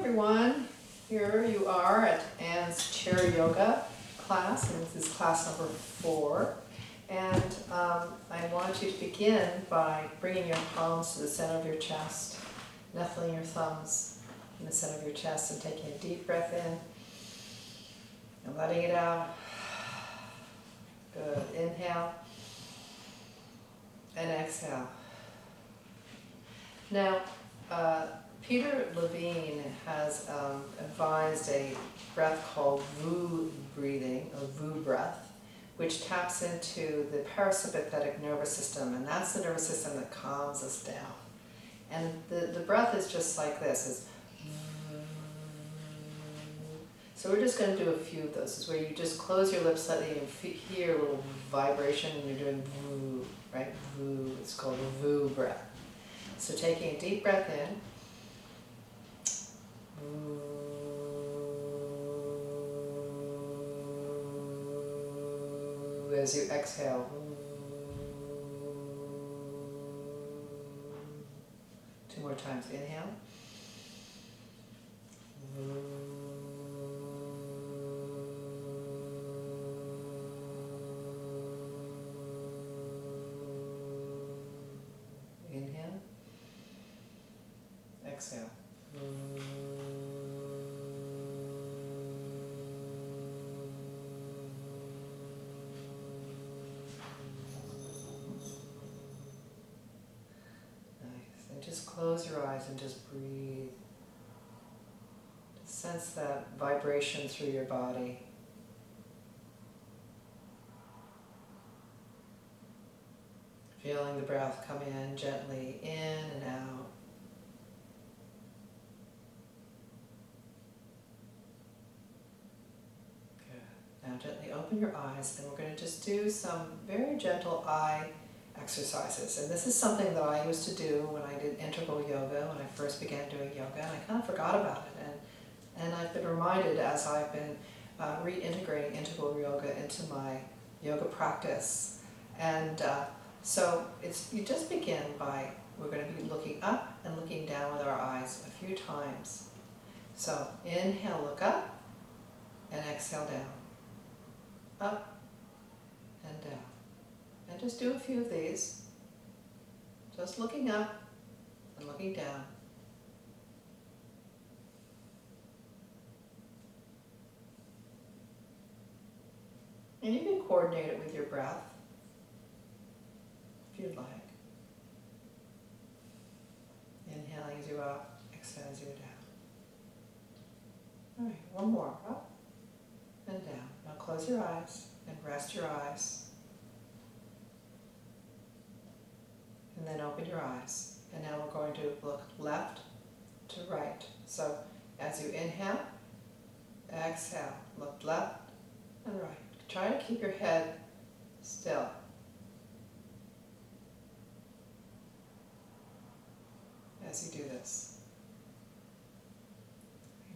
everyone. Here you are at Anne's chair yoga class, and this is class number 4. And I want you to begin by bringing your palms to the center of your chest, knuckling your thumbs in the center of your chest, and taking a deep breath in and letting it out. Good. Inhale and exhale. Now, Peter Levine has advised a breath called VU breathing, or VU breath, which taps into the parasympathetic nervous system, and that's the nervous system that calms us down. And the breath is just like this. It's so we're just going to do a few of those. This is where you just close your lips slightly and hear a little vibration, and you're doing VU, right? VU. It's called a VU breath. So taking a deep breath in, as you exhale. 2 more times. Inhale. Inhale. Exhale. Just close your eyes and just breathe. Just sense that vibration through your body. Feeling the breath come in gently, in and out. Good. Now gently open your eyes, and we're going to just do some very gentle eye exercises. And this is something that I used to do when I did integral yoga, when I first began doing yoga, and I kind of forgot about it. And I've been reminded as I've been reintegrating integral yoga into my yoga practice. And so you just begin by, we're going to be looking up and looking down with our eyes a few times. So inhale, look up, and exhale down. Up and down. And just do a few of these. Just looking up and looking down. And you can coordinate it with your breath, if you'd like. Inhaling as you up, exhaling as you down. All right, one more. Up and down. Now close your eyes and rest your eyes. And then open your eyes. And now we're going to look left to right. So as you inhale, exhale, look left and right. Try to keep your head still. As you do this.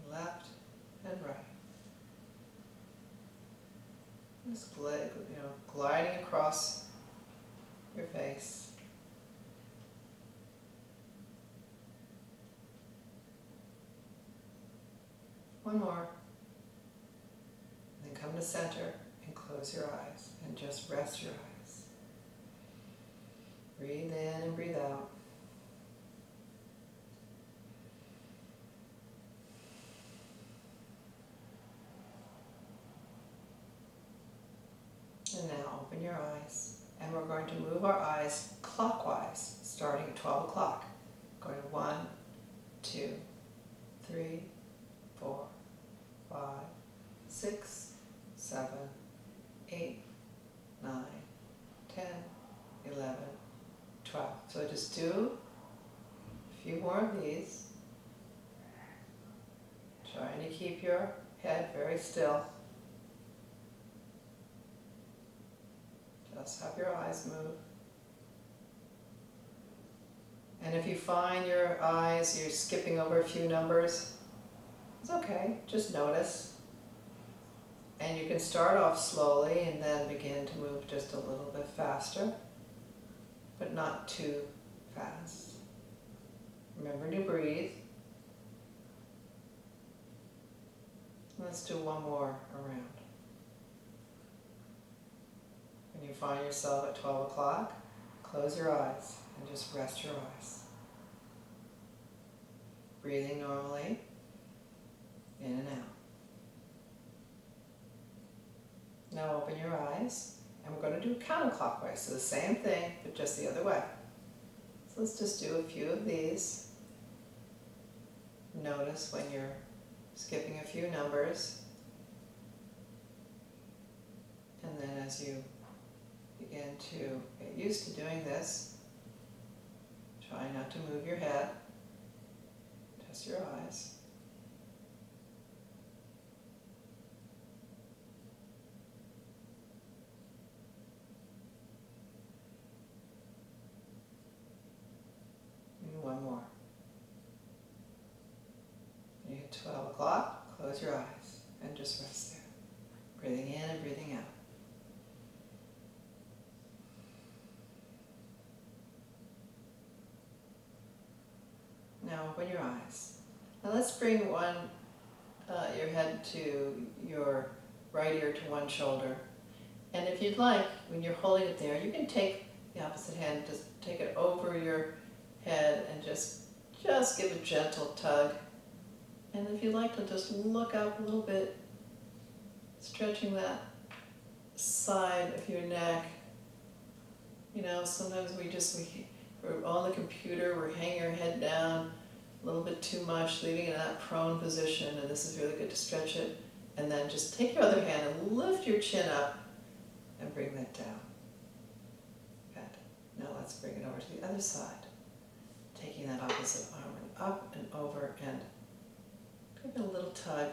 Left and right. Just gliding across your face. One more. Then come to center and close your eyes and just rest your eyes. Breathe in and breathe out. And now open your eyes. And we're going to move our eyes clockwise, starting at 12 o'clock. Going 1, 2, 3, 4, 5, 6, 7, 8, 9, 10, 11, 12. So just do a few more of these. Trying to keep your head very still. Just have your eyes move. And if you find your eyes, you're skipping over a few numbers, it's okay, just notice. And you can start off slowly and then begin to move just a little bit faster, but not too fast. Remember to breathe. Let's do one more around. When you find yourself at 12 o'clock, close your eyes and just rest your eyes. Breathing normally, in and out. Now open your eyes, and we're going to do counterclockwise, so the same thing, but just the other way. So let's just do a few of these. Notice when you're skipping a few numbers, and then as you begin to get used to doing this, try not to move your head, just your eyes. And one more. You hit 12 o'clock, close your eyes and just rest there. Breathing in and breathing out. Now open your eyes. Now let's bring your head to your right ear to one shoulder. And if you'd like, when you're holding it there, you can take the opposite hand, just take it over your head and just give a gentle tug. And if you'd like to just look up a little bit, stretching that side of your neck. You know, sometimes we're on the computer, we're hanging our head down a little bit too much, leaving it in that prone position, and this is really good to stretch it. And then just take your other hand and lift your chin up and bring that down. Good. Now let's bring it over to the other side. Taking that opposite arm and up and over and give it a little tug.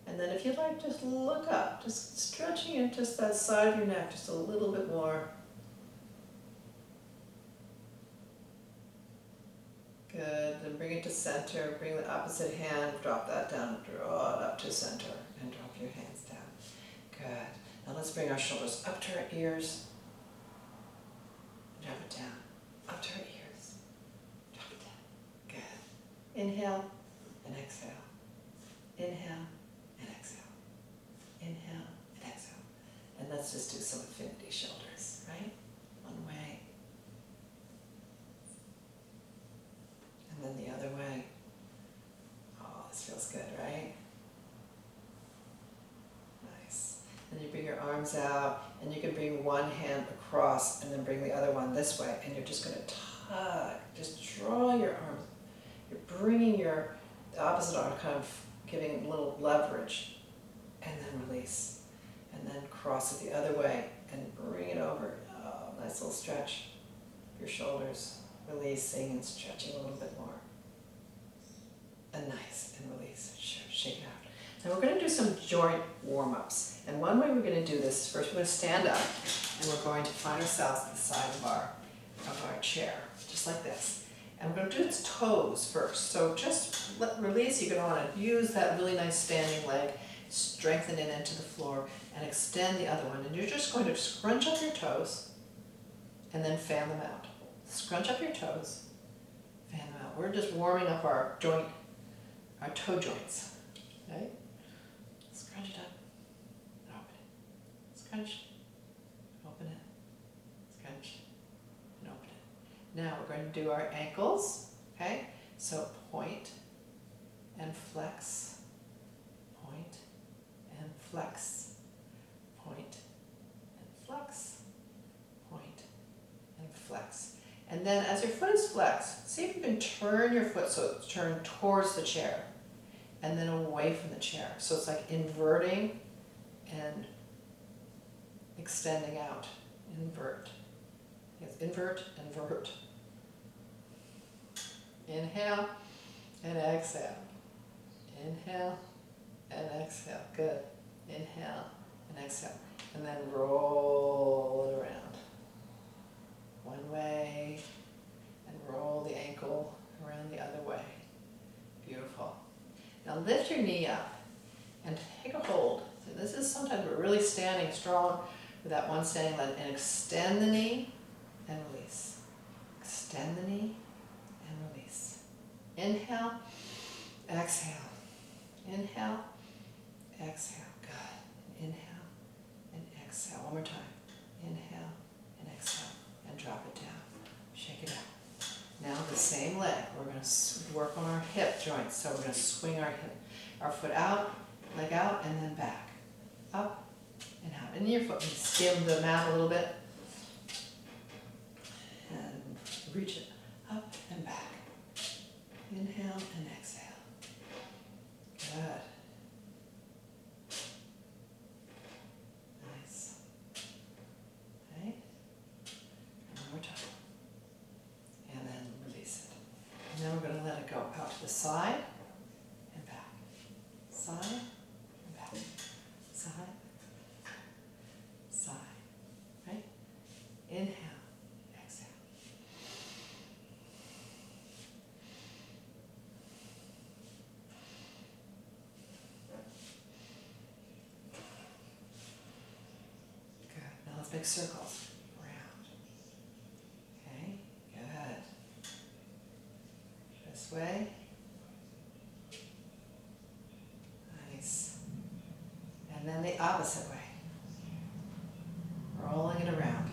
And then if you'd like, just look up, just stretching in just that side of your neck just a little bit more. Good, then bring it to center, bring the opposite hand, drop that down, draw it up to center, and drop your hands down. Good. Now let's bring our shoulders up to our ears, drop it down, up to our ears, drop it down. Good. Inhale and exhale. Inhale and exhale. Inhale and exhale. And let's just do some infinity shoulders, right? One way. And then the other way. Oh, this feels good, right? Nice. Then you bring your arms out, and you can bring one hand across and then bring the other one this way, and you're just going to tug. Just draw your arms. You're bringing the opposite arm, kind of giving it a little leverage, and then release. And then cross it the other way and bring it over. Oh, nice little stretch. Your shoulders. Releasing and stretching a little bit more. And nice, and release, shake it out. Now we're going to do some joint warm-ups. And one way we're going to do this is first we're going to stand up, and we're going to find ourselves at the side of our chair, just like this. And we're going to do its toes first. So just release. You're going to want to use that really nice standing leg, strengthen it into the floor, and extend the other one. And you're just going to scrunch up your toes, and then fan them out. Scrunch up your toes, fan them out. We're just warming up our toe joints, right? Scrunch it up and open it. Scrunch, open it. Scrunch and open it. Now we're going to do our ankles, okay? So point and flex, point and flex, point and flex, point and flex. And then as your foot is flexed, see if you can turn your foot so it's turned towards the chair and then away from the chair. So it's like inverting and extending out. Invert. Yes, invert, invert. Inhale and exhale. Inhale and exhale. Good. Inhale and exhale. And then roll it around. One way, and roll the ankle around the other way. Beautiful. Now lift your knee up and take a hold. So this is sometimes we're really standing strong with that one standing leg, and extend the knee and release. Extend the knee and release. Inhale, exhale. Inhale, exhale. Good. Inhale and exhale. One more time. Inhale and exhale and drop it down. Shake it out. Now the same leg. We're going to work on our hip joints. So we're going to swing our foot out, leg out, and then back. Up and out. And your foot can skim the mat a little bit. And reach it up and back. Inhale and exhale. Good. Nice. Okay. And one more time. And then release it. And then we're going to let it go out to the side and back. Side and back. Side. Side. Right? Inhale. Exhale. Good. Now let's make circles. Round. Okay. Good. This way. Nice. And then the opposite way. Rolling it around.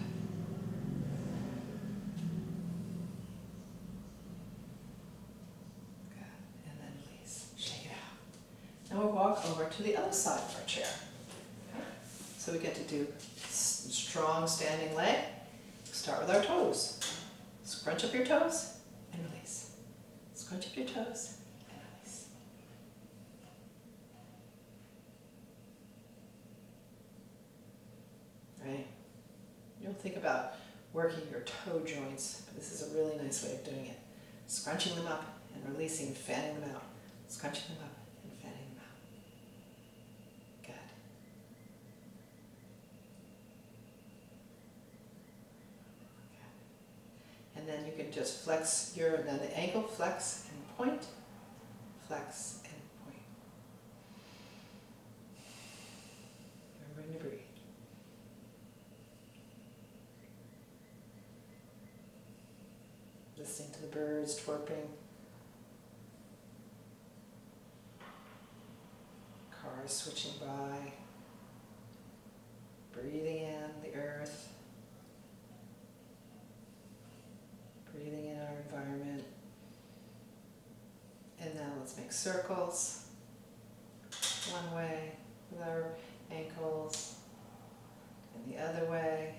Good. And then release. Shake it out. Now we'll walk over to the other side of our chair. Okay. So we get to do strong standing leg. Start with our toes. Scrunch up your toes and release. Scrunch up your toes and release. Right? You'll think about working your toe joints, but this is a really nice way of doing it. Scrunching them up and releasing, fanning them out. Scrunching them up and fanning them out. Good. Okay. And then you can just flex then the ankle, flex and point, flex and point. Remembering to breathe. Listening to the birds twerping. Cars switching by. Breathing in the earth. Breathing in our environment. And now let's make circles. One way with our ankles. And the other way.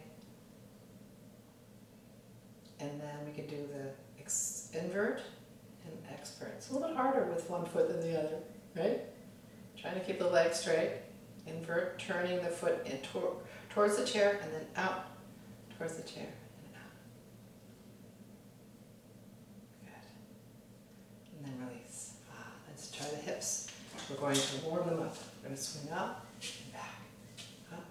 And then we can do the invert and expert. It's a little bit harder with one foot than the other, right? Trying to keep the leg straight. Invert, turning the foot in towards the chair and then out towards the chair and out. Good. And then release. Let's try the hips. We're going to warm them up. We're going to swing up and back. Up.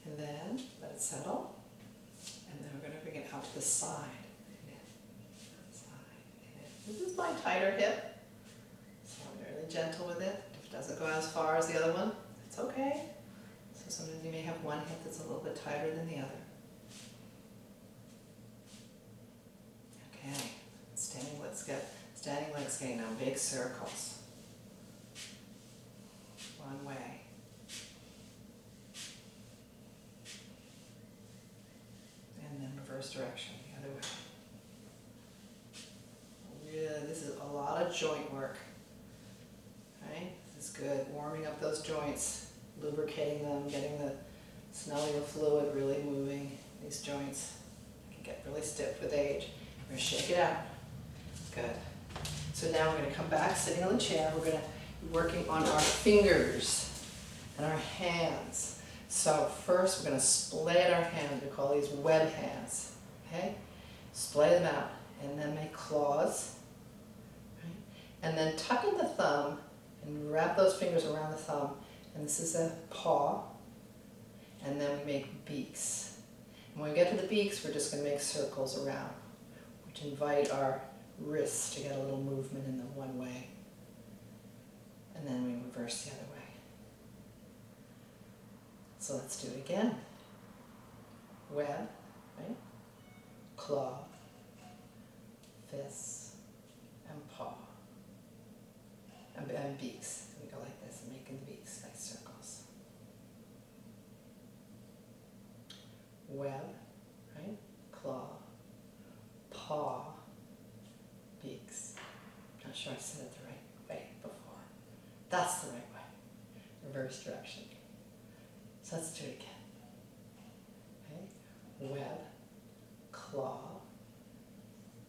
And then let it settle. And then we're going to bring it out to the side. This is my tighter hip. So I'm really gentle with it. If it doesn't go as far as the other one, it's okay. So sometimes you may have one hip that's a little bit tighter than the other. Okay. Standing legs getting now big circles. One way. And then reverse direction, the other way. Yeah, this is a lot of joint work. Right? This is good. Warming up those joints, lubricating them, getting the synovial fluid really moving. These joints can get really stiff with age. We're going to shake it out. Good. So now we're going to come back, sitting on the chair. We're going to be working on our fingers and our hands. So first we're going to splay our hands. We call these web hands. Okay? Splay them out and then make claws. Right? And then tuck in the thumb and wrap those fingers around the thumb. And this is a paw. And then we make beaks. And when we get to the beaks, we're just going to make circles around, which invite our wrists to get a little movement in the one way. and then we reverse the other way. So let's do it again. Web, right? Claw, fists, and paw, and beaks. We go like this, making the beaks, nice circles. Web, right? Claw, paw, beaks. Not sure I said it the right way before. That's the right way. Reverse direction. So let's do it again. Okay? Web, claw,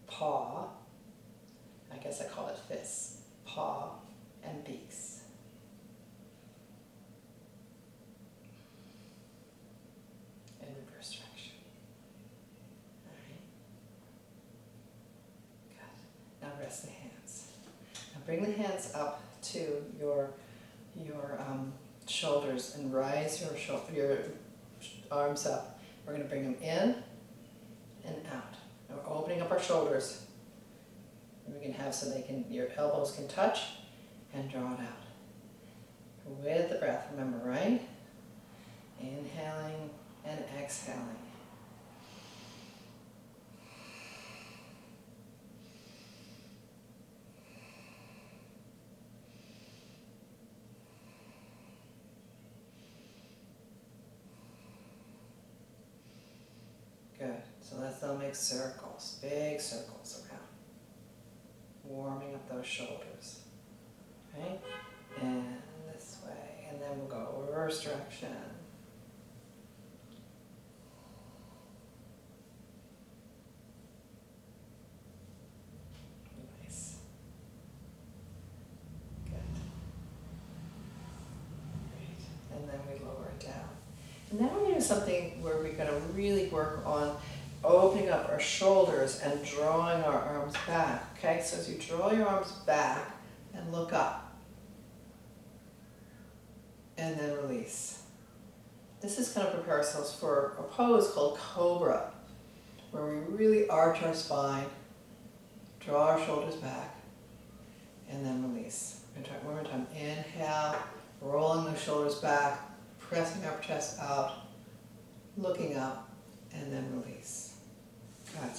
paw, I guess I call it fists, paw, and beaks. In reverse direction. Alright. Good. Now rest the hands. Now bring the hands up to your shoulders and rise your arms up. We're going to bring them in and out. Now we're opening up our shoulders. And we can have so your elbows can touch and draw it out. With the breath, remember, right? Inhaling and exhaling. Good. So let's now make circles, big circles around. Warming up those shoulders. Right? And this way. And then we'll go reverse direction. Nice. Good. Great. And then we lower it down. And now we're going to do something where we're going to really work on opening up our shoulders and drawing our arms back. Okay, so as you draw your arms back and look up, and then release. This is going to prepare ourselves for a pose called Cobra, where we really arch our spine, draw our shoulders back, and then release. We're going to try it one more time. Inhale, rolling the shoulders back, pressing our chest out, looking up, and then release. Good.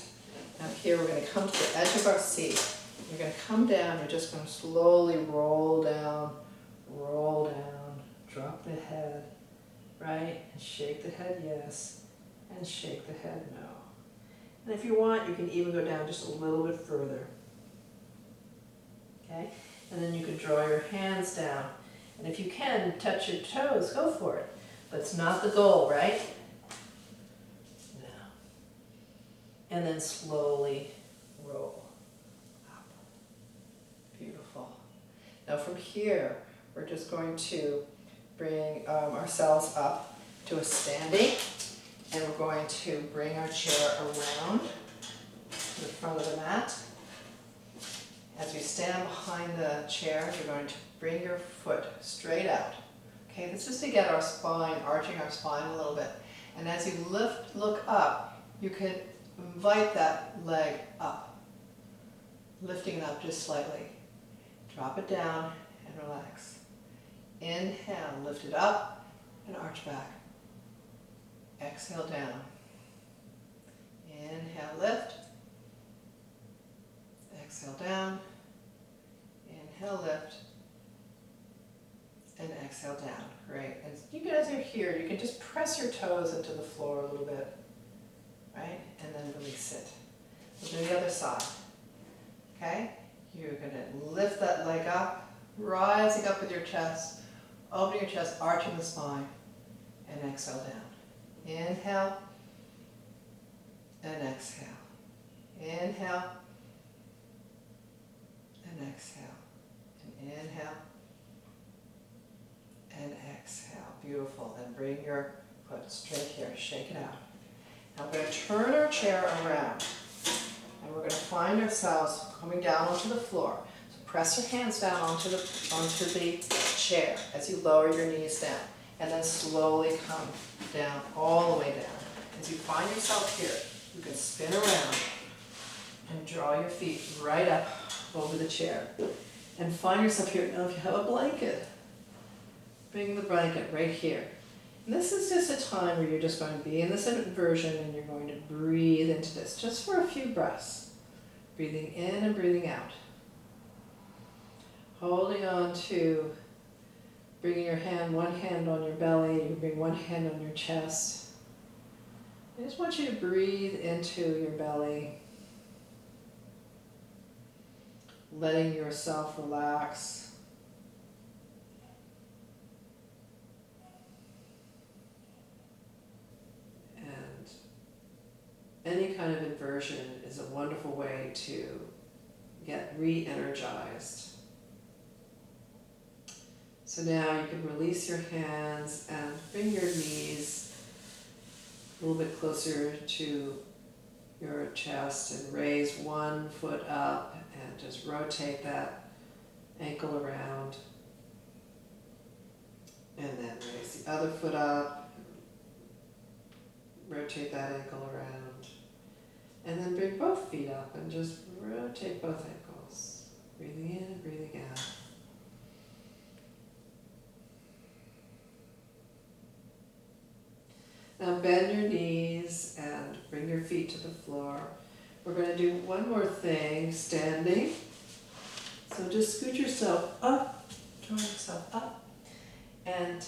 Now here we're going to come to the edge of our seat. You're going to come down, you're just going to slowly roll down, drop the head, right? And shake the head yes, and shake the head no. And if you want, you can even go down just a little bit further. Okay? And then you can draw your hands down. And if you can, touch your toes, go for it. But it's not the goal, right? No. And then slowly roll up. Beautiful. Now from here, we're just going to bring ourselves up to a standing, and we're going to bring our chair around to the front of the mat. As you stand behind the chair, you're going to bring your foot straight out. Okay, this is to get our spine, arching our spine a little bit. And as you look up, you can invite that leg up, lifting it up just slightly. Drop it down and relax. Inhale, lift it up and arch back. Exhale down. Inhale, lift. Exhale down. Inhale, lift. And exhale down. Great. And you can, as you're here, you can just press your toes into the floor a little bit. Right? And then release it. We'll do the other side. Okay? You're going to lift that leg up, rising up with your chest, opening your chest, arching the spine, and exhale down. Inhale, and exhale. Inhale, and exhale. And inhale, and exhale. Beautiful. Then bring your foot straight here. Shake it out. Now we're going to turn our chair around. And we're going to find ourselves coming down onto the floor. So press your hands down onto the chair as you lower your knees down. And then slowly come down, all the way down. As you find yourself here, you can spin around and draw your feet right up over the chair. And find yourself here. Now if you have a blanket, bring the blanket right here. And this is just a time where you're just going to be in this inversion and you're going to breathe into this just for a few breaths. Breathing in and breathing out. Holding on to bringing your hand, one hand on your belly, you bring one hand on your chest. I just want you to breathe into your belly, letting yourself relax. And any kind of inversion is a wonderful way to get re-energized. So now you can release your hands and bring your knees a little bit closer to your chest and raise one foot up and just rotate that ankle around. And then raise the other foot up, rotate that ankle around. And then bring both feet up and just rotate both ankles. Breathing in and breathing out. Now bend your knees and bring your feet to the floor. We're going to do one more thing, standing. So just scoot yourself up, draw yourself up, and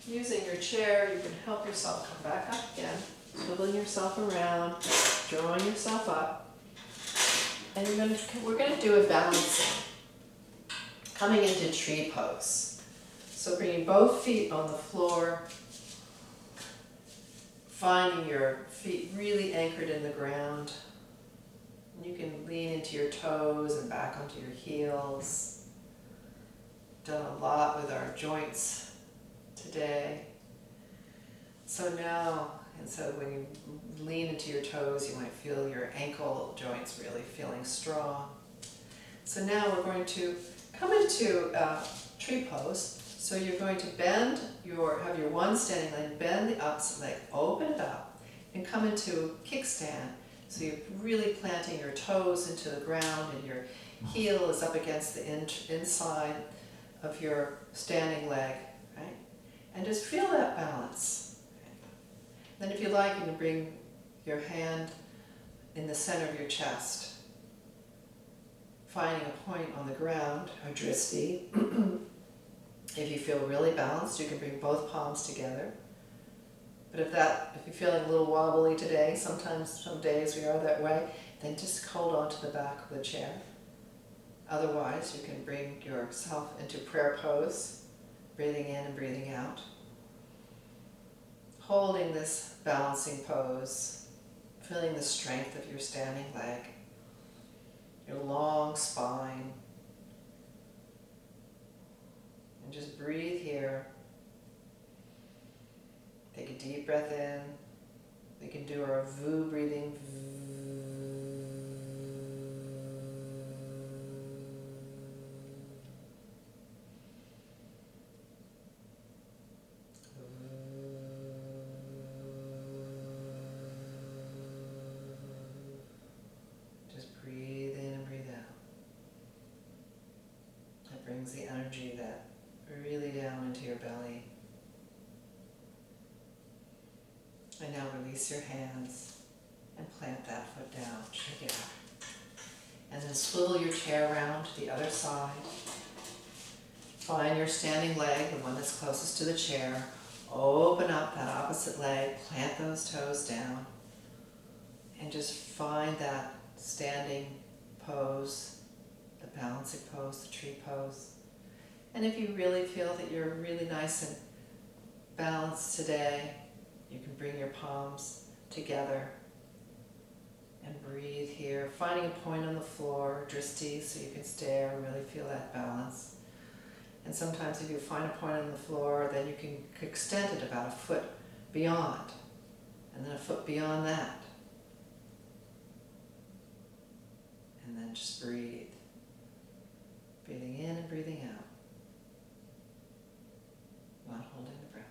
using your chair, you can help yourself come back up again, swiveling yourself around, drawing yourself up. And we're going to do a balancing, coming into tree pose. So bringing both feet on the floor, finding your feet really anchored in the ground. You can lean into your toes and back onto your heels. Done a lot with our joints today. So now, and so when you lean into your toes, you might feel your ankle joints really feeling strong. So now we're going to come into tree pose. So you're going to bend have your one standing leg, bend the opposite leg, open it up, and come into kickstand. So you're really planting your toes into the ground and your heel is up against the inside of your standing leg, right? And just feel that balance. Then if you like, you can bring your hand in the center of your chest, finding a point on the ground, or drishti. If you feel really balanced, you can bring both palms together. But if you're feeling a little wobbly today, sometimes, some days we are that way, then just hold on to the back of the chair. Otherwise, you can bring yourself into prayer pose, breathing in and breathing out. Holding this balancing pose, feeling the strength of your standing leg, your long spine. And just breathe here. Take a deep breath in. We can do our VU breathing. Just breathe in and breathe out. That brings the energy that really down into your belly. And now release your hands and plant that foot down, shake it out. And then swivel your chair around to the other side. Find your standing leg, the one that's closest to the chair. Open up that opposite leg, plant those toes down, and just find that standing pose, the balancing pose, the tree pose. And if you really feel that you're really nice and balanced today, you can bring your palms together and breathe here, finding a point on the floor, drishti, so you can stare and really feel that balance. And sometimes if you find a point on the floor, then you can extend it about a foot beyond, and then a foot beyond that. And then just breathe. Breathing in and breathing out. Not holding the breath.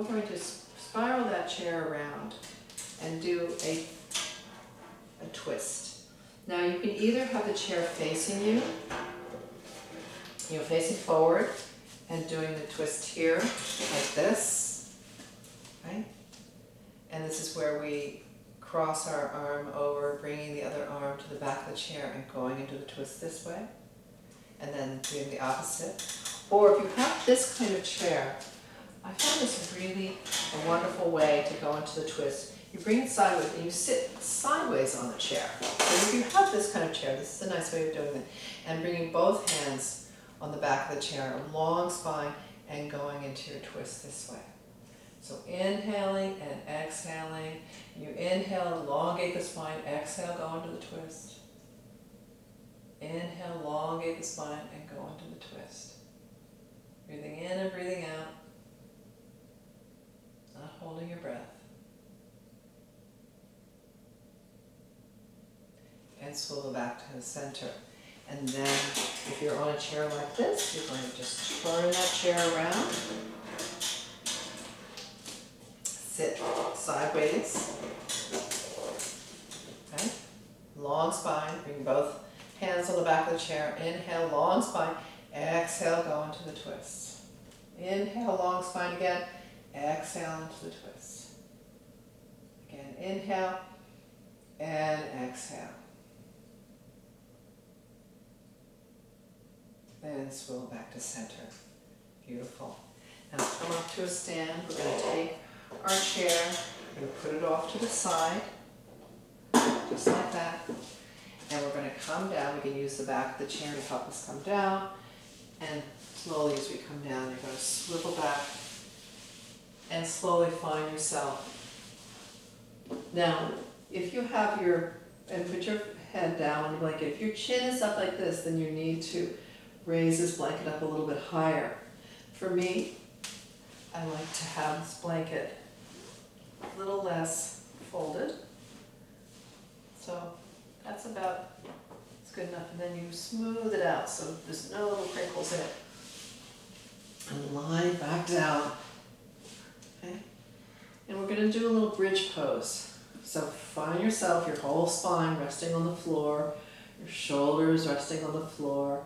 we're going to spiral that chair around and do a twist. Now you can either have the chair facing you, facing forward and doing the twist here like this, right? And this is where we cross our arm over, bringing the other arm to the back of the chair and going into the twist this way, and then doing the opposite. Or if you have this kind of chair, I found this really a wonderful way to go into the twist. You bring it sideways and you sit sideways on the chair. So if you have this kind of chair, this is a nice way of doing it. And bringing both hands on the back of the chair, a long spine, and going into your twist this way. So inhaling and exhaling. You inhale, elongate the spine, exhale, go into the twist. Inhale, elongate the spine, and go into the twist. Breathing in and breathing out. Not holding your breath. And swivel back to the center. And then, if you're on a chair like this, you're going to just turn that chair around. Sit sideways. Okay? Long spine. Bring both hands on the back of the chair. Inhale, long spine. Exhale, go into the twist. Inhale, long spine again. Exhale into the twist. Again, inhale and exhale. Then swivel back to center. Beautiful. Now come up to a stand. We're going to take our chair, we're going to put it off to the side, just like that. And we're going to come down. We can use the back of the chair to help us come down. And slowly as we come down, you're going to swivel back and slowly find yourself. Now, if you have put your head down on the blanket, if your chin is up like this, then you need to raise this blanket up a little bit higher. For me, I like to have this blanket a little less folded. So that's good enough. And then you smooth it out so there's no little crinkles in it. And lie back down. Okay? And we're going to do a little bridge pose. So find yourself, your whole spine resting on the floor, your shoulders resting on the floor,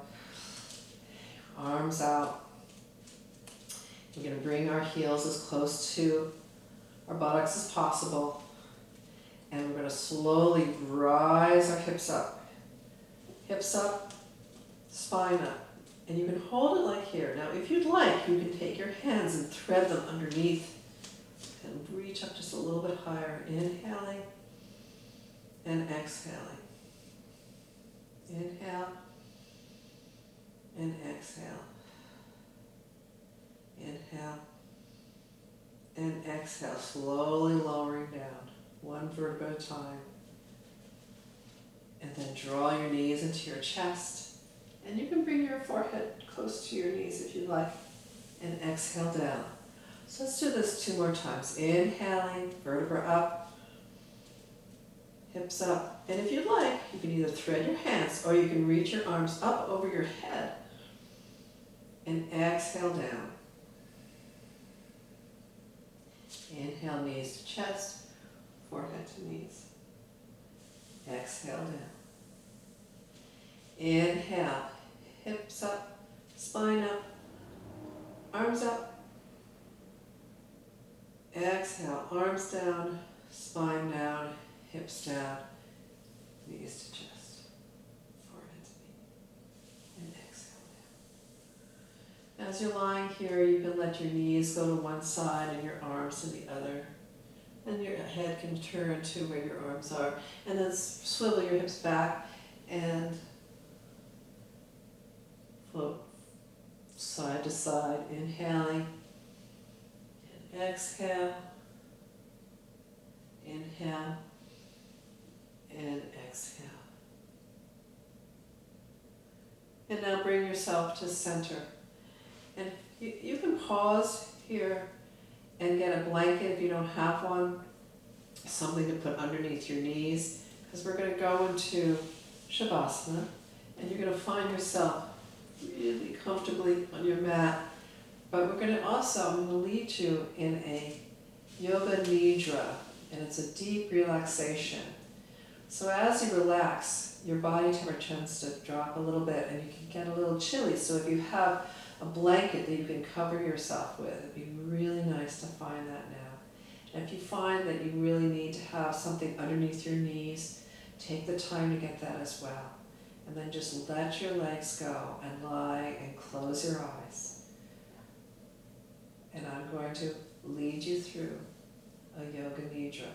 arms out. We're going to bring our heels as close to our buttocks as possible. And we're going to slowly rise our hips up. Hips up, spine up. And you can hold it like here. Now, if you'd like, you can take your hands and thread them underneath and reach up just a little bit higher. Inhaling and exhaling. Inhale and exhale. Inhale and exhale, slowly lowering down, one vertebra at a time. And then draw your knees into your chest. And you can bring your forehead close to your knees if you like. And exhale down. So let's do this 2 more times. Inhaling, vertebra up, hips up. And if you'd like, you can either thread your hands or you can reach your arms up over your head. And exhale down. Inhale, knees to chest, forehead to knees. Exhale down. Inhale, hips up, spine up, arms up. Exhale, arms down, spine down, hips down, knees to chest, forehead to knee, and exhale down. As you're lying here, you can let your knees go to one side and your arms to the other. And your head can turn to where your arms are. And then swivel your hips back and float side to side, inhaling and exhale. Inhale and exhale. And now bring yourself to center. And you can pause here and get a blanket if you don't have one, something to put underneath your knees, because we're going to go into Shavasana, and you're going to find yourself really comfortably on your mat, But we're going to also, I'm going to lead you in a yoga nidra, and it's a deep relaxation. So as you relax, your body temperature tends to drop a little bit and you can get a little chilly. So if you have a blanket that you can cover yourself with, it'd be really nice to find that now. And if you find that you really need to have something underneath your knees, take the time to get that as well. And then just let your legs go and lie and close your eyes. And I'm going to lead you through a yoga nidra.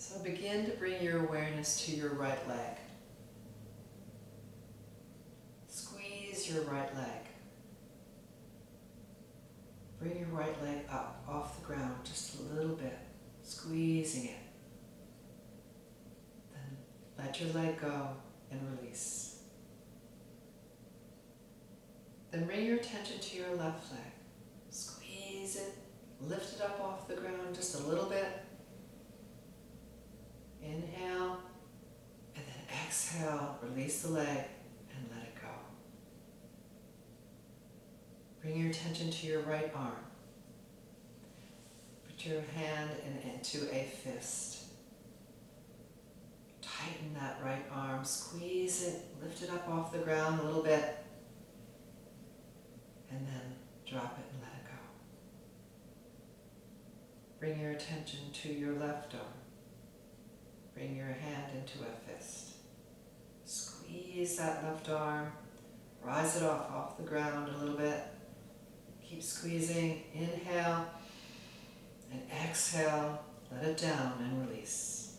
So begin to bring your awareness to your right leg. Squeeze your right leg. Bring your right leg up off the ground just a little bit, squeezing it. Then let your leg go and release. Then bring your attention to your left leg. Squeeze it, lift it up off the ground just a little bit. Inhale, and then exhale, release the leg and let it go. Bring your attention to your right arm. Put your hand into a fist. Tighten that right arm, squeeze it, lift it up off the ground a little bit, and then drop it and let it go. Bring your attention to your left arm. Bring your hand into a fist. Squeeze that left arm. Rise it off the ground a little bit. Keep squeezing. Inhale and exhale. Let it down and release.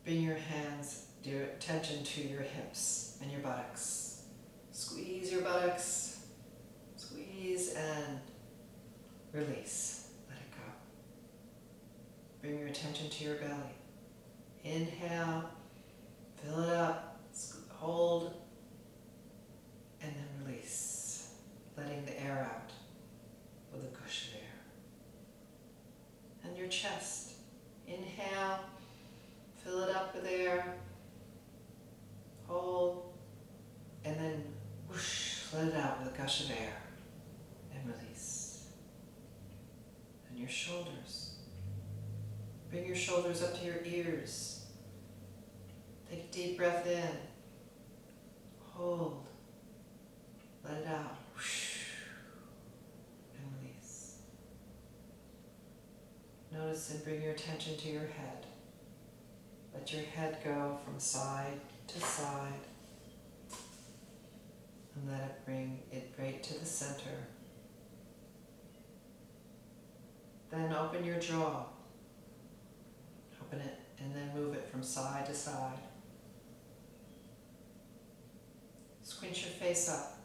Bring your hands, your attention to your hips and your buttocks. Squeeze your buttocks. Squeeze and release. Bring your attention to your belly. Inhale, fill it up, hold, and then release, letting the air out with a gush of air. And your chest. Inhale, fill it up with air, hold, and then whoosh, let it out with a gush of air, and release. And your shoulders. Bring your shoulders up to your ears. Take a deep breath in. Hold. Let it out. And release. Notice and bring your attention to your head. Let your head go from side to side. And let it bring it right to the center. Then open your jaw. Open it and then move it from side to side. Squinch your face up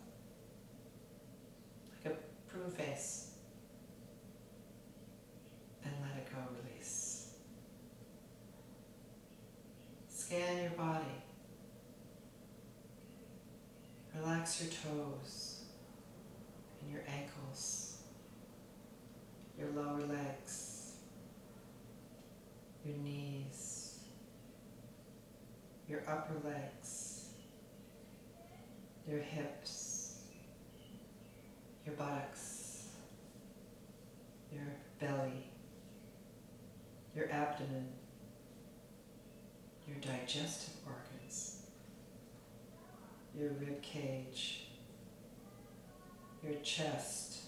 like a prune face and let it go, release. Scan your body. Relax your toes and your ankles, your lower legs, your knees, your upper legs, your hips, your buttocks, your belly, your abdomen, your digestive organs, your rib cage, your chest,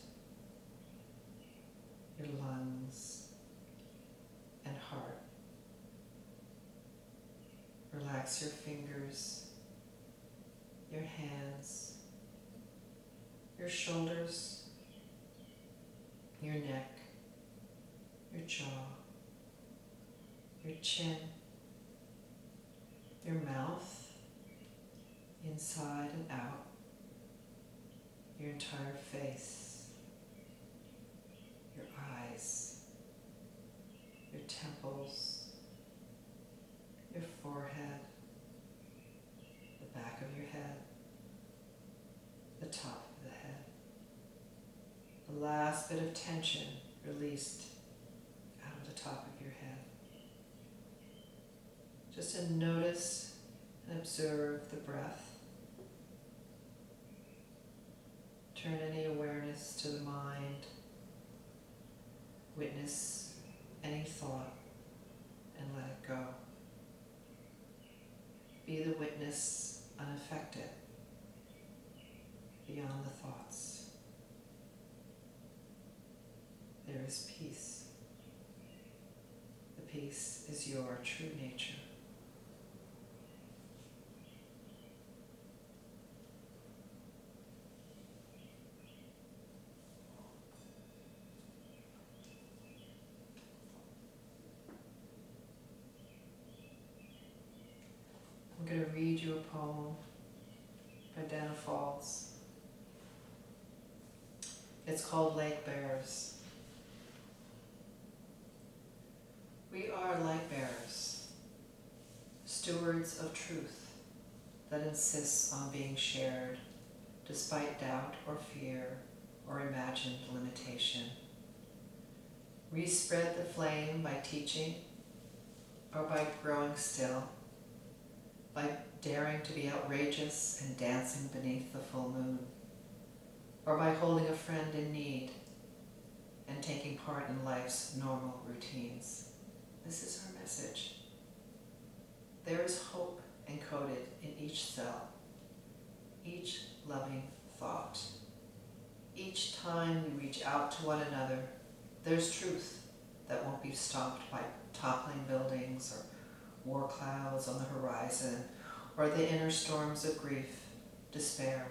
your lungs, and heart. Relax your fingers, your hands, your shoulders, your neck, your jaw, your chin, your mouth, inside and out, your entire face, your eyes, your temples, your forehead, the back of your head, the top of the head. The last bit of tension released out of the top of your head. Just to notice and observe the breath. Turn any awareness to the mind. Witness any thought and let it go. Be the witness unaffected beyond the thoughts. There is peace. The peace is your true nature. I'm going to read you a poem by Dana Falls. It's called Lake Bears. We are light bearers, stewards of truth that insists on being shared despite doubt or fear or imagined limitation. We spread the flame by teaching or by growing still, by daring to be outrageous and dancing beneath the full moon, or by holding a friend in need and taking part in life's normal routines. This is our message. There is hope encoded in each cell, each loving thought. Each time we reach out to one another, there's truth that won't be stopped by toppling buildings or war clouds on the horizon, or the inner storms of grief, despair,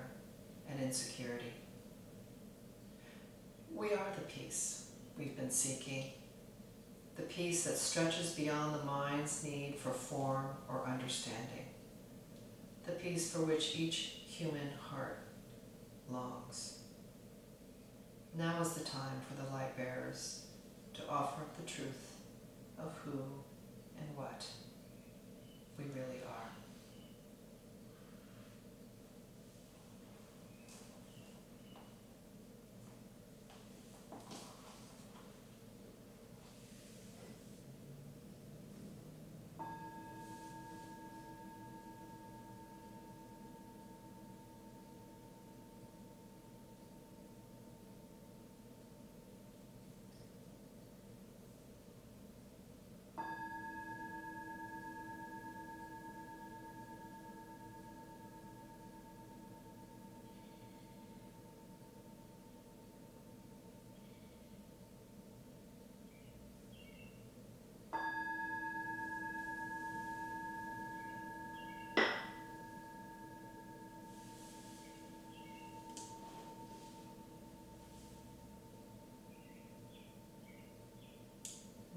and insecurity. We are the peace we've been seeking, the peace that stretches beyond the mind's need for form or understanding, the peace for which each human heart longs. Now is the time for the light bearers to offer up the truth of who and what we really are.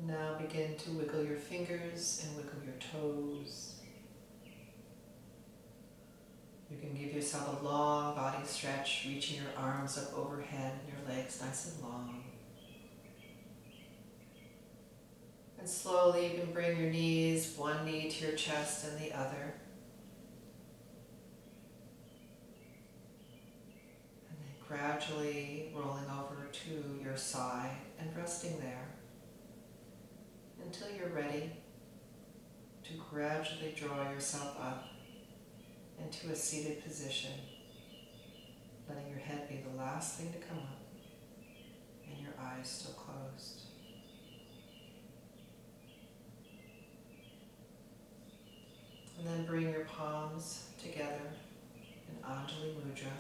Now begin to wiggle your fingers and wiggle your toes. You can give yourself a long body stretch, reaching your arms up overhead and your legs nice and long. And slowly you can bring your knees, one knee to your chest and the other. And then gradually rolling over to your side and resting there until you're ready to gradually draw yourself up into a seated position, letting your head be the last thing to come up and your eyes still closed. And then bring your palms together in Anjali Mudra.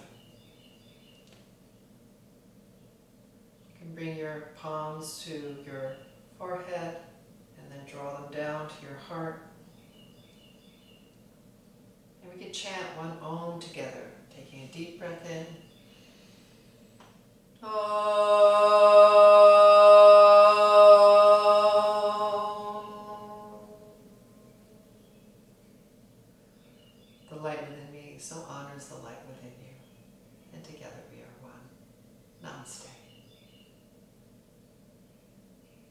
You can bring your palms to your forehead and then draw them down to your heart. And we could chant one Om together, taking a deep breath in. The light within me so honors the light within you. And together we are one. Namaste.